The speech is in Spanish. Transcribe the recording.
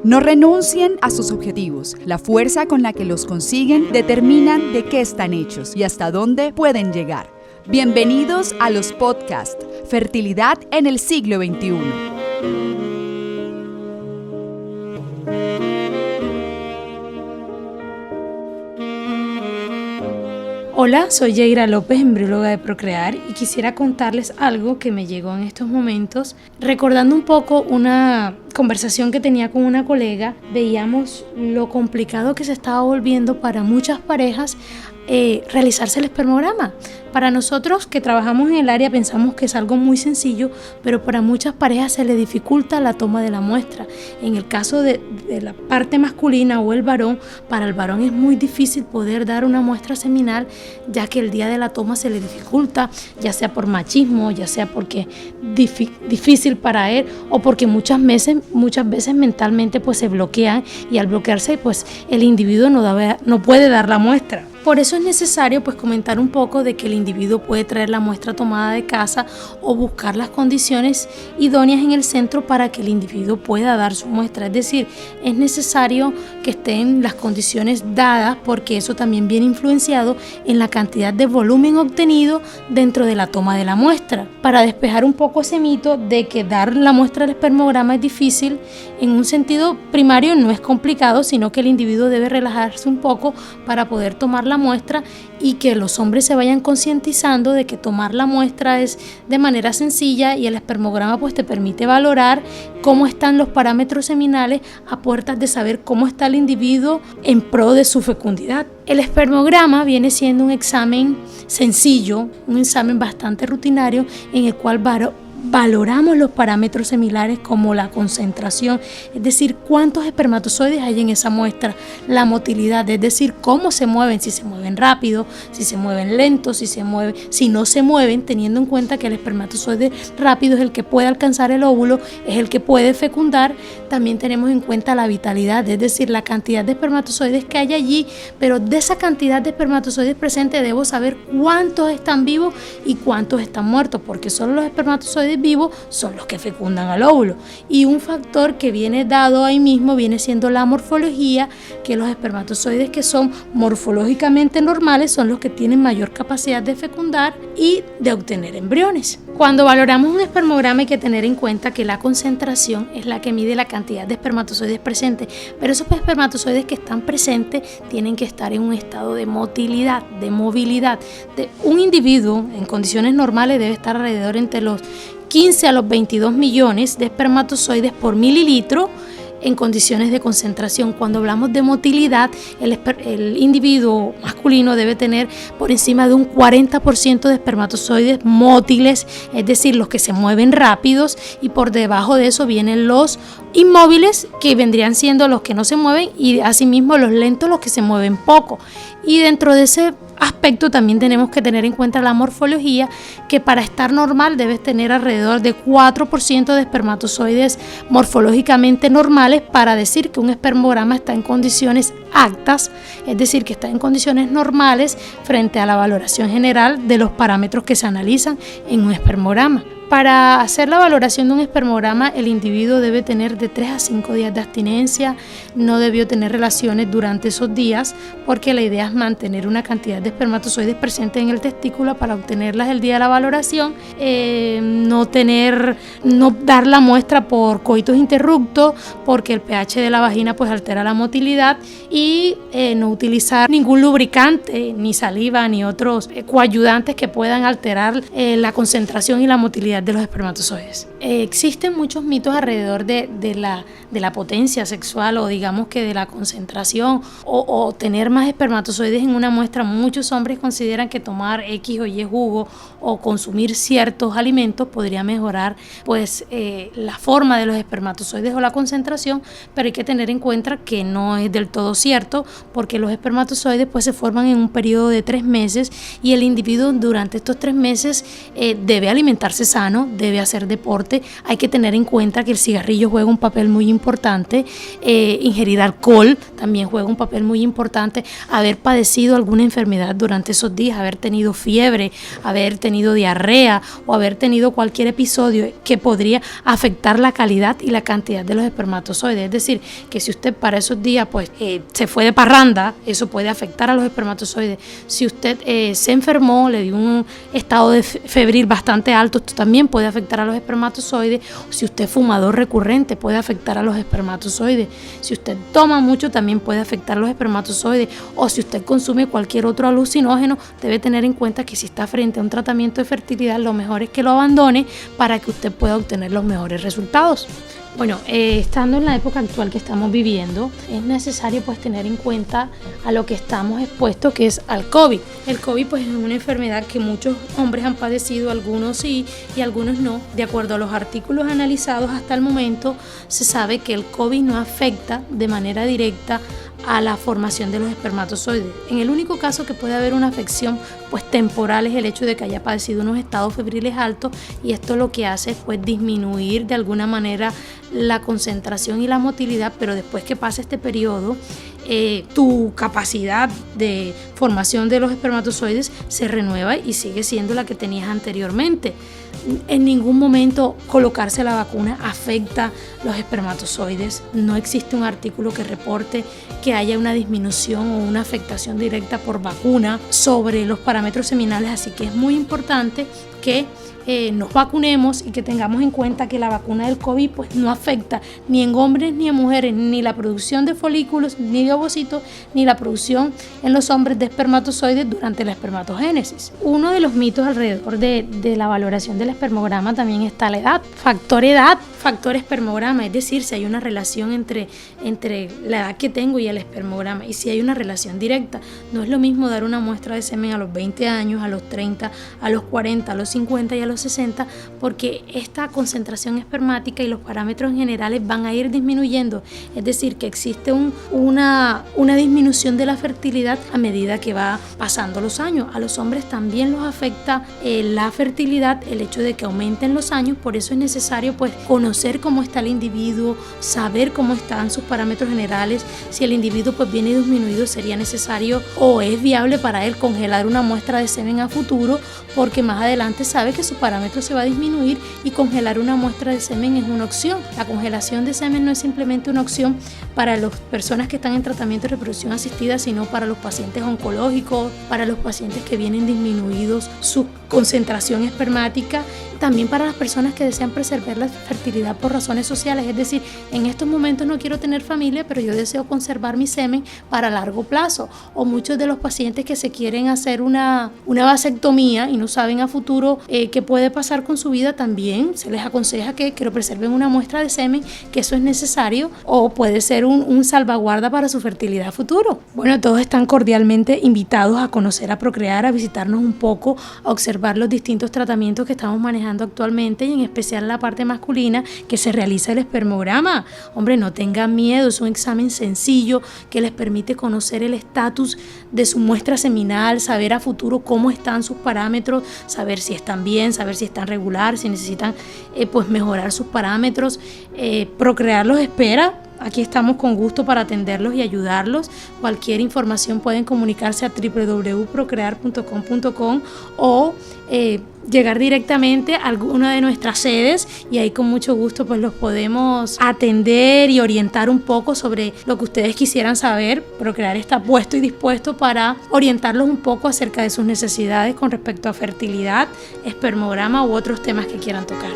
No renuncien a sus objetivos. La fuerza con la que los consiguen determinan de qué están hechos y hasta dónde pueden llegar. Bienvenidos a los podcasts Fertilidad en el siglo XXI. Hola, soy Yaira López, embrióloga de Procrear, y quisiera contarles algo que me llegó en estos momentos. Recordando un poco una conversación que tenía con una colega, veíamos lo complicado que se estaba volviendo para muchas parejas realizarse el espermograma. Para nosotros que trabajamos en el área pensamos que es algo muy sencillo, pero para muchas parejas se le dificulta la toma de la muestra. En el caso de la parte masculina o el varón, para el varón es muy difícil poder dar una muestra seminal, ya que el día de la toma se le dificulta, ya sea por machismo, ya sea porque es difícil para él o porque muchas veces mentalmente pues se bloquean, y al bloquearse pues el individuo no puede dar la muestra. Por eso es necesario pues comentar un poco de que el individuo puede traer la muestra tomada de casa o buscar las condiciones idóneas en el centro para que el individuo pueda dar su muestra. Es decir, es necesario que estén las condiciones dadas, porque eso también viene influenciado en la cantidad de volumen obtenido dentro de la toma de la muestra. Para despejar un poco ese mito de que dar la muestra del espermograma es difícil, en un sentido primario no es complicado, sino que el individuo debe relajarse un poco para poder tomar la muestra, y que los hombres se vayan concientizando de que tomar la muestra es de manera sencilla, y el espermograma pues te permite valorar cómo están los parámetros seminales a puertas de saber cómo está el individuo en pro de su fecundidad. El espermograma viene siendo un examen sencillo, un examen bastante rutinario en el cual valoramos los parámetros seminales como la concentración, es decir, cuántos espermatozoides hay en esa muestra, la motilidad, es decir, cómo se mueven, si se mueven rápido, si se mueven lentos, si no se mueven, teniendo en cuenta que el espermatozoide rápido es el que puede alcanzar el óvulo, es el que puede fecundar. También tenemos en cuenta la vitalidad, es decir, la cantidad de espermatozoides que hay allí, pero de esa cantidad de espermatozoides presentes debo saber cuántos están vivos y cuántos están muertos, porque solo los espermatozoides vivos son los que fecundan al óvulo. Y un factor que viene dado ahí mismo viene siendo la morfología, que los espermatozoides que son morfológicamente normales son los que tienen mayor capacidad de fecundar y de obtener embriones. Cuando valoramos un espermograma hay que tener en cuenta que la concentración es la que mide la cantidad de espermatozoides presentes, pero esos espermatozoides que están presentes tienen que estar en un estado de motilidad, de movilidad. Un individuo en condiciones normales debe estar alrededor entre los 15 a los 22 millones de espermatozoides por mililitro en condiciones de concentración. Cuando hablamos de motilidad, el individuo masculino debe tener por encima de un 40% de espermatozoides mótiles, es decir, los que se mueven rápidos, y por debajo de eso vienen los inmóviles, que vendrían siendo los que no se mueven, y asimismo los lentos, los que se mueven poco. Y dentro de ese aspecto también tenemos que tener en cuenta la morfología, que para estar normal debes tener alrededor de 4% de espermatozoides morfológicamente normales para decir que un espermograma está en condiciones aptas, es decir, que está en condiciones normales frente a la valoración general de los parámetros que se analizan en un espermograma. Para hacer la valoración de un espermograma, el individuo debe tener de 3 a 5 días de abstinencia, no debió tener relaciones durante esos días, porque la idea es mantener una cantidad de espermatozoides presentes en el testículo para obtenerlas el día de la valoración, no dar la muestra por coitus interruptos, porque el pH de la vagina pues altera la motilidad, y no utilizar ningún lubricante, ni saliva, ni otros coayudantes que puedan alterar la concentración y la motilidad de los espermatozoides. Existen muchos mitos alrededor de la potencia sexual, o digamos que de la concentración o tener más espermatozoides en una muestra. Muchos hombres consideran que tomar X o Y jugo o consumir ciertos alimentos podría mejorar pues la forma de los espermatozoides o la concentración, pero hay que tener en cuenta que no es del todo cierto, porque los espermatozoides pues se forman en un periodo de 3 meses, y el individuo durante estos 3 meses debe alimentarse sano, sano, debe hacer deporte. Hay que tener en cuenta que el cigarrillo juega un papel muy importante, ingerir alcohol también juega un papel muy importante, haber padecido alguna enfermedad durante esos días, haber tenido fiebre, haber tenido diarrea o haber tenido cualquier episodio que podría afectar la calidad y la cantidad de los espermatozoides. Es decir, que si usted para esos días se fue de parranda, eso puede afectar a los espermatozoides. Si usted se enfermó, le dio un estado de febril bastante alto, esto también puede afectar a los espermatozoides. Si usted es fumador recurrente, puede afectar a los espermatozoides. Si usted toma mucho, también puede afectar a los espermatozoides. O si usted consume cualquier otro alucinógeno, debe tener en cuenta que si está frente a un tratamiento de fertilidad, lo mejor es que lo abandone para que usted pueda obtener los mejores resultados. Bueno, estando en la época actual que estamos viviendo, es necesario tener en cuenta a lo que estamos expuestos, que es al COVID. El COVID es una enfermedad que muchos hombres han padecido, algunos sí y algunos no. De acuerdo a los artículos analizados hasta el momento, se sabe que el COVID no afecta de manera directa a la formación de los espermatozoides. En el único caso que puede haber una afección temporal es el hecho de que haya padecido unos estados febriles altos, y esto lo que hace es disminuir de alguna manera la concentración y la motilidad, pero después que pasa este periodo, tu capacidad de formación de los espermatozoides se renueva y sigue siendo la que tenías anteriormente. En ningún momento colocarse la vacuna afecta los espermatozoides. No existe un artículo que reporte que haya una disminución o una afectación directa por vacuna sobre los parámetros seminales, así que es muy importante que nos vacunemos y que tengamos en cuenta que la vacuna del COVID no afecta ni en hombres ni en mujeres, ni la producción de folículos, ni de ovocitos, ni la producción en los hombres de espermatozoides durante la espermatogénesis. Uno de los mitos alrededor de la valoración del espermograma también está la edad, factor espermograma, es decir, si hay una relación entre la edad que tengo y el espermograma, y si hay una relación directa. No es lo mismo dar una muestra de semen a los 20 años, a los 30, a los 40, a los 50 y a los 60, porque esta concentración espermática y los parámetros generales van a ir disminuyendo, es decir, que existe una disminución de la fertilidad a medida que va pasando los años. A los hombres también los afecta la fertilidad, el hecho de que aumenten los años, por eso es necesario conocer cómo está el individuo, saber cómo están sus parámetros generales. Si el individuo viene disminuido, sería necesario o es viable para él congelar una muestra de semen a futuro, porque más adelante sabe que su parámetro se va a disminuir y congelar una muestra de semen es una opción. La congelación de semen no es simplemente una opción para las personas que están en tratamiento de reproducción asistida, sino para los pacientes oncológicos, para los pacientes que vienen disminuidos su concentración espermática, también para las personas que desean preservar la fertilidad por razones sociales, es decir, en estos momentos no quiero tener familia, pero yo deseo conservar mi semen para largo plazo, o muchos de los pacientes que se quieren hacer una vasectomía y no saben a futuro qué puede pasar con su vida, también se les aconseja que preserven una muestra de semen, que eso es necesario, o puede ser un salvaguarda para su fertilidad a futuro. Bueno, todos están cordialmente invitados a conocer a Procrear, a visitarnos un poco, a observar los distintos tratamientos que estamos manejando actualmente, y en especial la parte masculina, que se realiza el espermograma. Hombre, no tengan miedo, es un examen sencillo que les permite conocer el estatus de su muestra seminal, saber a futuro cómo están sus parámetros, saber si están bien, saber si están regular, si necesitan mejorar sus parámetros. Procrear los espera. Aquí estamos con gusto para atenderlos y ayudarlos. Cualquier información pueden comunicarse a www.procrear.com.com o llegar directamente a alguna de nuestras sedes, y ahí con mucho gusto los podemos atender y orientar un poco sobre lo que ustedes quisieran saber. Procrear está puesto y dispuesto para orientarlos un poco acerca de sus necesidades con respecto a fertilidad, espermograma u otros temas que quieran tocar.